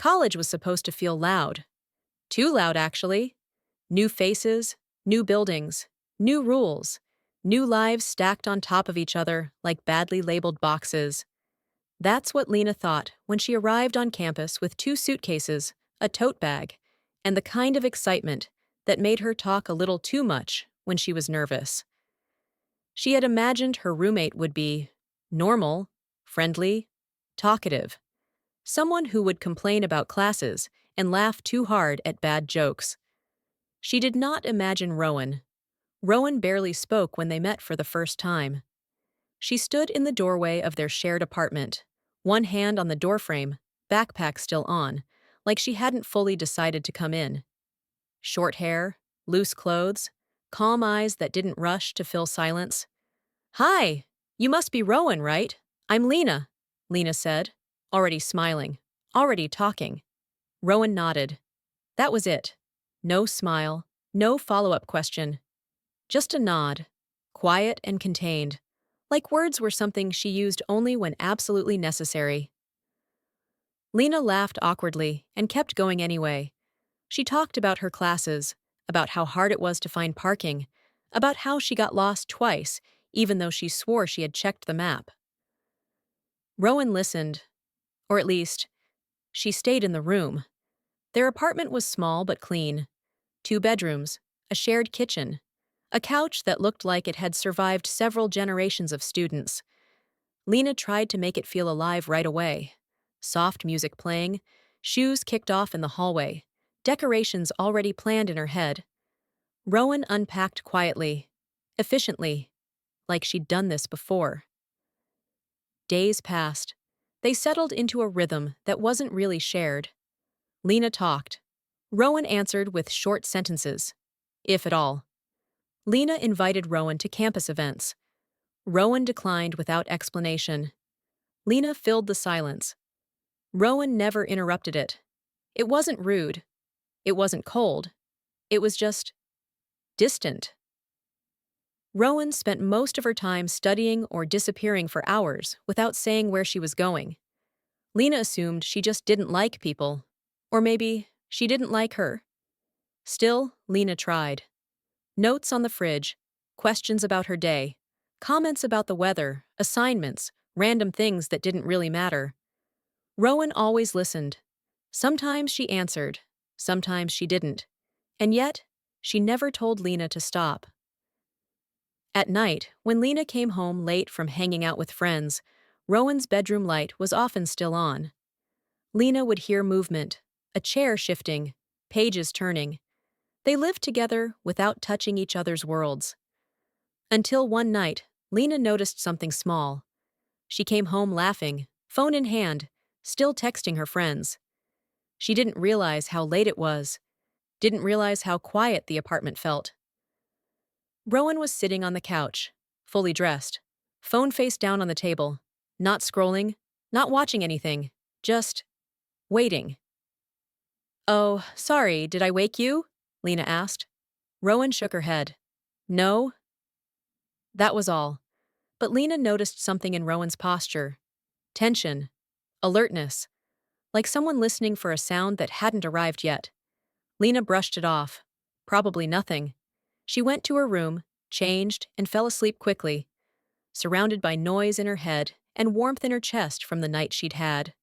College was supposed to feel loud. Too loud, actually. New faces, new buildings, new rules, new lives stacked on top of each other like badly labeled boxes. That's what Lena thought when she arrived on campus with 2 suitcases, a tote bag, and the kind of excitement that made her talk a little too much when she was nervous. She had imagined her roommate would be normal, friendly, talkative, someone who would complain about classes and laugh too hard at bad jokes. She did not imagine Rowan. Rowan barely spoke when they met for the first time. She stood in the doorway of their shared apartment, one hand on the doorframe, backpack still on, like she hadn't fully decided to come in. Short hair, loose clothes, calm eyes that didn't rush to fill silence. "Hi, you must be Rowan, right? I'm Lena," Lena said, already smiling, already talking. Rowan nodded. That was it. No smile, no follow-up question. Just a nod, quiet and contained, like words were something she used only when absolutely necessary. Lena laughed awkwardly and kept going anyway. She talked about her classes, about how hard it was to find parking, about how she got lost twice, even though she swore she had checked the map. Rowan listened, or at least, she stayed in the room. Their apartment was small but clean. 2 bedrooms, a shared kitchen, a couch that looked like it had survived several generations of students. Lena tried to make it feel alive right away. Soft music playing, shoes kicked off in the hallway, decorations already planned in her head. Rowan unpacked quietly, efficiently, like she'd done this before. Days passed. They settled into a rhythm that wasn't really shared. Lena talked. Rowan answered with short sentences, if at all. Lena invited Rowan to campus events. Rowan declined without explanation. Lena filled the silence. Rowan never interrupted it. It wasn't rude. It wasn't cold. It was just distant. Rowan spent most of her time studying or disappearing for hours without saying where she was going. Lena assumed she just didn't like people. Or maybe she didn't like her. Still, Lena tried. Notes on the fridge, questions about her day, comments about the weather, assignments, random things that didn't really matter. Rowan always listened. Sometimes she answered, sometimes she didn't. And yet, she never told Lena to stop. At night, when Lena came home late from hanging out with friends, Rowan's bedroom light was often still on. Lena would hear movement, a chair shifting, pages turning. They lived together without touching each other's worlds. Until one night, Lena noticed something small. She came home laughing, phone in hand, still texting her friends. She didn't realize how late it was, didn't realize how quiet the apartment felt. Rowan was sitting on the couch, fully dressed, phone face down on the table, not scrolling, not watching anything, just waiting. "Oh, sorry, did I wake you?" Lena asked. Rowan shook her head. "No." That was all. But Lena noticed something in Rowan's posture. Tension. Alertness. Like someone listening for a sound that hadn't arrived yet. Lena brushed it off. Probably nothing. She went to her room, changed, and fell asleep quickly, surrounded by noise in her head and warmth in her chest from the night she'd had.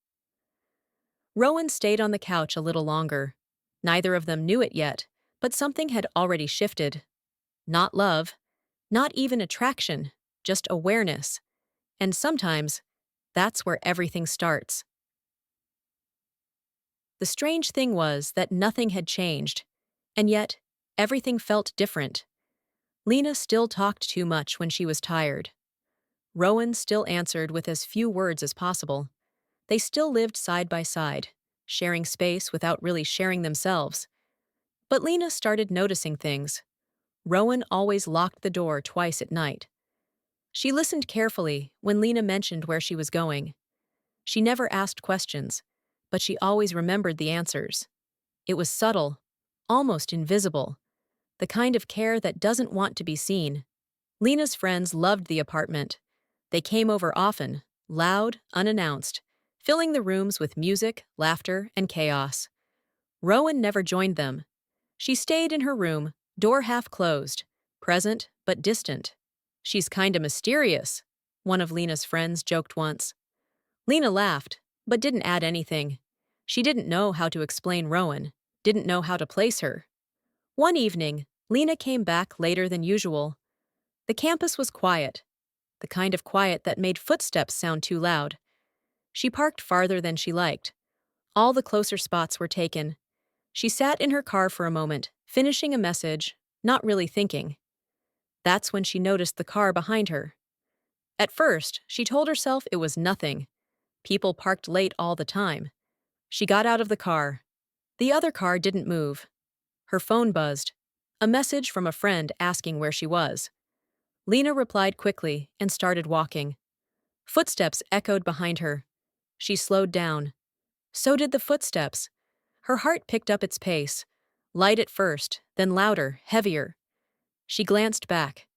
Rowan stayed on the couch a little longer. Neither of them knew it yet, but something had already shifted. Not love, not even attraction, just awareness. And sometimes, that's where everything starts. The strange thing was that nothing had changed, and yet everything felt different. Lena still talked too much when she was tired. Rowan still answered with as few words as possible. They still lived side by side, sharing space without really sharing themselves. But Lena started noticing things. Rowan always locked the door twice at night. She listened carefully when Lena mentioned where she was going. She never asked questions, but she always remembered the answers. It was subtle, almost invisible, the kind of care that doesn't want to be seen. Lena's friends loved the apartment. They came over often, loud, unannounced, filling the rooms with music, laughter, and chaos. Rowan never joined them. She stayed in her room, door half closed, present but distant. "She's kinda mysterious," one of Lena's friends joked once. Lena laughed, but didn't add anything. She didn't know how to explain Rowan, didn't know how to place her. One evening, Lena came back later than usual. The campus was quiet, the kind of quiet that made footsteps sound too loud. She parked farther than she liked. All the closer spots were taken. She sat in her car for a moment, finishing a message, not really thinking. That's when she noticed the car behind her. At first, she told herself it was nothing. People parked late all the time. She got out of the car. The other car didn't move. Her phone buzzed. A message from a friend asking where she was. Lena replied quickly and started walking. Footsteps echoed behind her. She slowed down. So did the footsteps. Her heart picked up its pace. Light at first, then louder, heavier. She glanced back.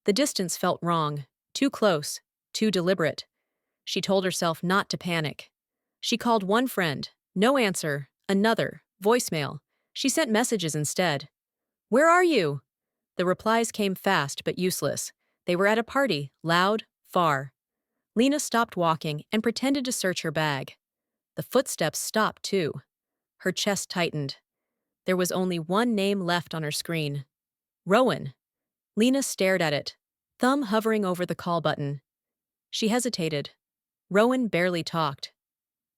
The distance felt wrong, too close, too deliberate. She told herself not to panic. She called one friend, no answer, another, voicemail. She sent messages instead. "Where are you?" The replies came fast but useless. They were at a party, loud, far. Lena stopped walking and pretended to search her bag. The footsteps stopped too. Her chest tightened. There was only one name left on her screen. Rowan. Lena stared at it, thumb hovering over the call button. She hesitated. Rowan barely talked.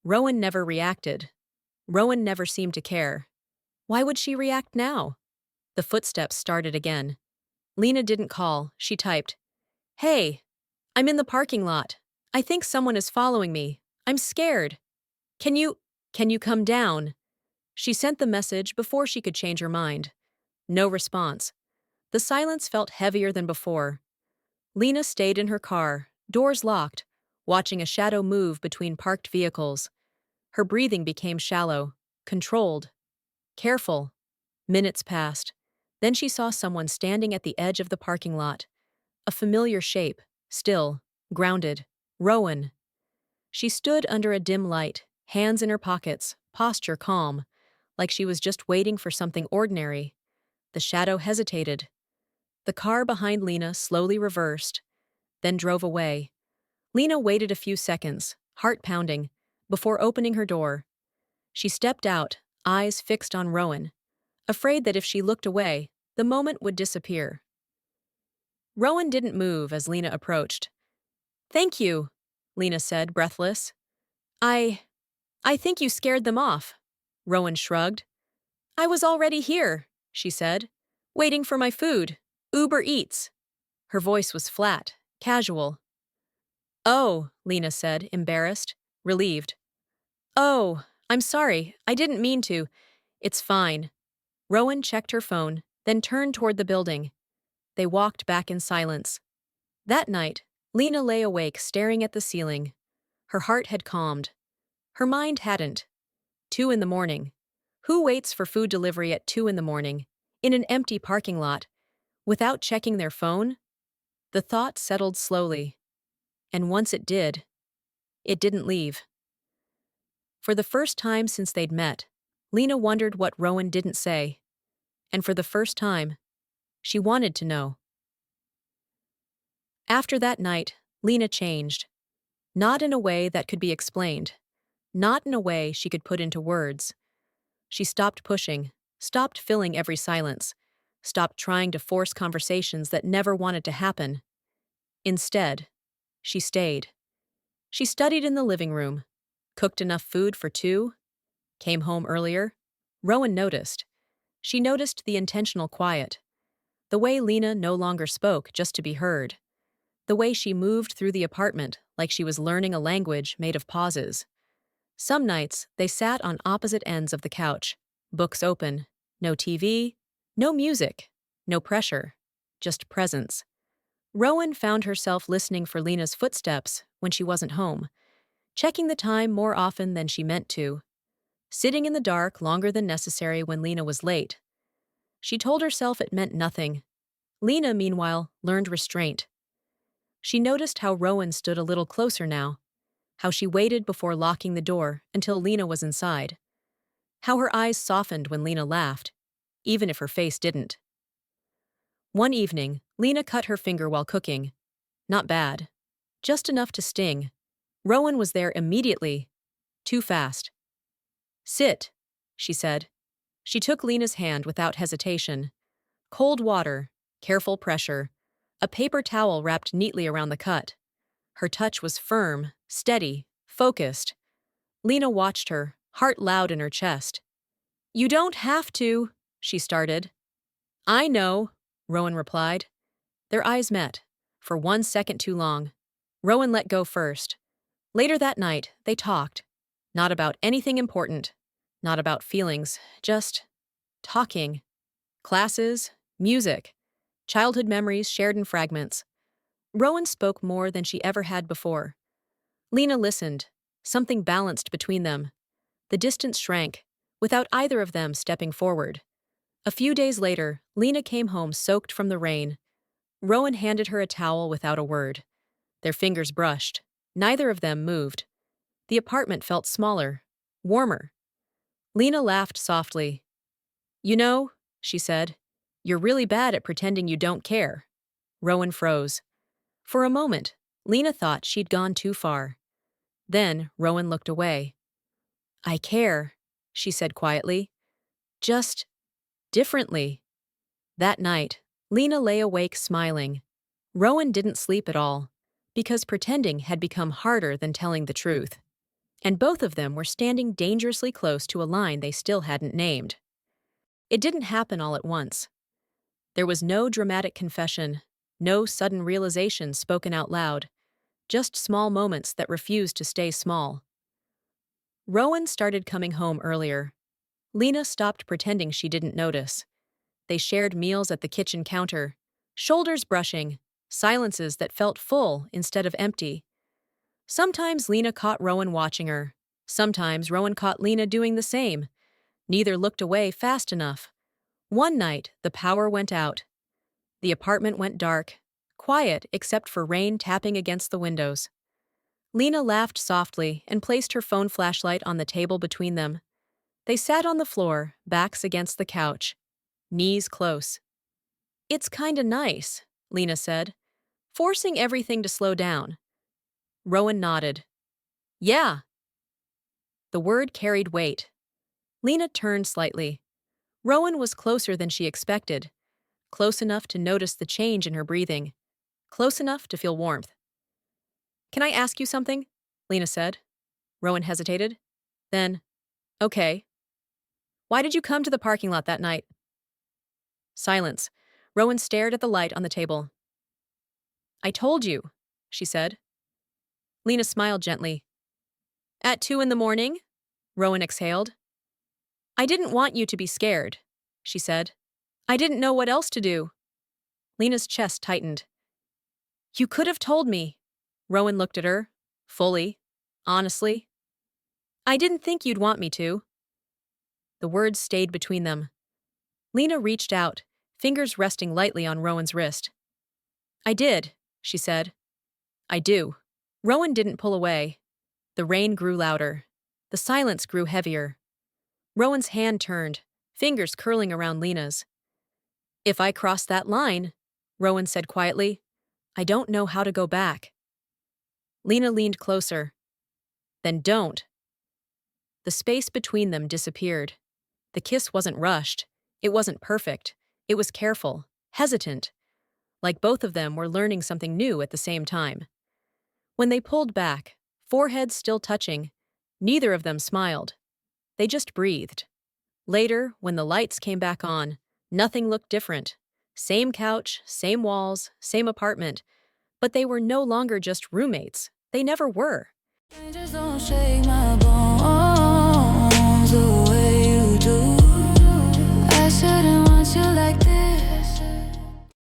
Rowan never reacted. Rowan never seemed to care. Why would she react now? The footsteps started again. Lena didn't call, she typed. "Hey, I'm in the parking lot. I think someone is following me. I'm scared. Can you come down?" She sent the message before she could change her mind. No response. The silence felt heavier than before. Lena stayed in her car, doors locked, watching a shadow move between parked vehicles. Her breathing became shallow, controlled, careful. Minutes passed. Then she saw someone standing at the edge of the parking lot. A familiar shape, still, grounded. Rowan. She stood under a dim light, hands in her pockets, posture calm, like she was just waiting for something ordinary. The shadow hesitated. The car behind Lena slowly reversed, then drove away. Lena waited a few seconds, heart pounding, before opening her door. She stepped out, eyes fixed on Rowan, afraid that if she looked away, the moment would disappear. Rowan didn't move as Lena approached. "Thank you," Lena said, breathless. I think you scared them off." Rowan shrugged. "I was already here," she said, "waiting for my food. Uber Eats." Her voice was flat, casual. "Oh," Lena said, embarrassed, relieved. "Oh, I'm sorry. I didn't mean to. It's fine." Rowan checked her phone, then turned toward the building. They walked back in silence. That night, Lena lay awake staring at the ceiling. Her heart had calmed. Her mind hadn't. 2 in the morning. Who waits for food delivery at 2 in the morning, in an empty parking lot, without checking their phone? The thought settled slowly. And once it did, it didn't leave. For the first time since they'd met, Lena wondered what Rowan didn't say. And for the first time, she wanted to know. After that night, Lena changed. Not in a way that could be explained. Not in a way she could put into words. She stopped pushing, stopped filling every silence, stopped trying to force conversations that never wanted to happen. Instead, she stayed. She studied in the living room, cooked enough food for 2, came home earlier. Rowan noticed. She noticed the intentional quiet. The way Lena no longer spoke just to be heard. The way she moved through the apartment like she was learning a language made of pauses. Some nights, they sat on opposite ends of the couch, books open, no TV, no music, no pressure, just presence. Rowan found herself listening for Lena's footsteps when she wasn't home, checking the time more often than she meant to, sitting in the dark longer than necessary when Lena was late. She told herself it meant nothing. Lena, meanwhile, learned restraint. She noticed how Rowan stood a little closer now. how she waited before locking the door until Lena was inside, how her eyes softened when Lena laughed, even if her face didn't. One evening, Lena cut her finger while cooking. Not bad. Just enough to sting. Rowan was there immediately. Too fast. "Sit," she said. She took Lena's hand without hesitation. Cold water, careful pressure, a paper towel wrapped neatly around the cut. Her touch was firm, steady, focused. Lena watched her, heart loud in her chest. "You don't have to," she started. "I know," Rowan replied. Their eyes met, for 1 second too long. Rowan let go first. Later that night, they talked. Not about anything important. Not about feelings, just talking. Classes, music, childhood memories shared in fragments. Rowan spoke more than she ever had before. Lena listened. Something balanced between them. The distance shrank, without either of them stepping forward. A few days later, Lena came home soaked from the rain. Rowan handed her a towel without a word. Their fingers brushed. Neither of them moved. The apartment felt smaller, warmer. Lena laughed softly. "You know," she said, "you're really bad at pretending you don't care." Rowan froze. For a moment, Lena thought she'd gone too far. Then Rowan looked away. "I care," she said quietly. "Just differently." That night, Lena lay awake smiling. Rowan didn't sleep at all, because pretending had become harder than telling the truth. And both of them were standing dangerously close to a line they still hadn't named. It didn't happen all at once. There was no dramatic confession, no sudden realization spoken out loud, just small moments that refused to stay small. Rowan started coming home earlier. Lena stopped pretending she didn't notice. They shared meals at the kitchen counter, shoulders brushing, silences that felt full instead of empty. Sometimes Lena caught Rowan watching her. Sometimes Rowan caught Lena doing the same. Neither looked away fast enough. One night, the power went out. The apartment went dark, quiet except for rain tapping against the windows. Lena laughed softly and placed her phone flashlight on the table between them. They sat on the floor, backs against the couch, knees close. "It's kinda nice," Lena said, forcing everything to slow down. Rowan nodded. "Yeah." The word carried weight. Lena turned slightly. Rowan was closer than she expected, close enough to notice the change in her breathing, close enough to feel warmth. "Can I ask you something?" Lena said. Rowan hesitated. Then, "Okay. Why did you come to the parking lot that night?" Silence. Rowan stared at the light on the table. "I told you," she said. Lena smiled gently. "At 2 in the morning?" Rowan exhaled. "I didn't want you to be scared," she said. "I didn't know what else to do." Lena's chest tightened. "You could have told me." Rowan looked at her, fully, honestly. "I didn't think you'd want me to." The words stayed between them. Lena reached out, fingers resting lightly on Rowan's wrist. "I did," she said. "I do." Rowan didn't pull away. The rain grew louder. The silence grew heavier. Rowan's hand turned, fingers curling around Lena's. "If I cross that line," Rowan said quietly, "I don't know how to go back." Lena leaned closer. "Then don't." The space between them disappeared. The kiss wasn't rushed. It wasn't perfect. It was careful, hesitant, like both of them were learning something new at the same time. When they pulled back, foreheads still touching, neither of them smiled. They just breathed. Later, when the lights came back on, nothing looked different. Same couch, same walls, same apartment. But they were no longer just roommates. They never were. Just don't shake my bones the way you do. I shouldn't want you like that.